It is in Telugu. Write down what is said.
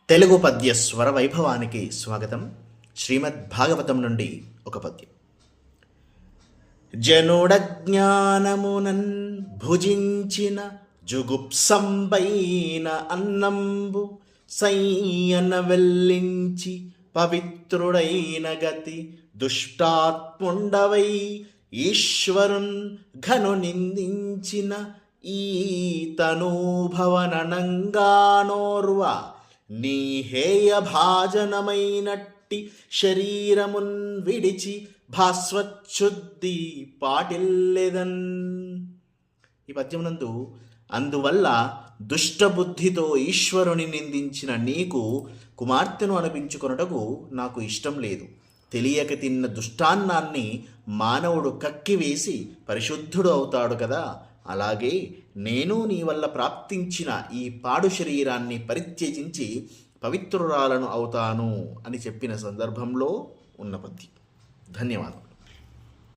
తెలుగు పద్య స్వర వైభవానికి స్వాగతం. శ్రీమద్ భాగవతం నుండి ఒక పద్యం. జనుడజ్ఞానమునన్ భుజించిన జుగుప్సంబైన అన్నంబు సయ్యన వెల్లించి పవిత్రుడైన గతి దుష్టాత్ముండవై ఈశ్వరున్ ఘను నిందించిన ఈ తనూభవననంగానోర్వ నీ హేయ భాజనమైనట్టి శరీరమున్ విడిచి భాస్వచ్ఛుద్ధి పాటిల్లెదన్. ఈ పద్యమునందు అందువల్ల దుష్టబుద్ధితో ఈశ్వరుని నిందించిన నీకు కుమార్తెను అనిపించుకొనుటకు నాకు ఇష్టం లేదు. తెలియక తిన్న దుష్టాన్నాన్ని మానవుడు కక్కివేసి పరిశుద్ధుడు అవుతాడు కదా, అలాగే నేను నీ వల్ల ప్రాప్తించిన ఈ పాడు శరీరాన్ని పరిత్యజించి పవిత్రురాలను అవుతాను అని చెప్పిన సందర్భంలో ఉన్న పద్యం. ధన్యవాదాలు.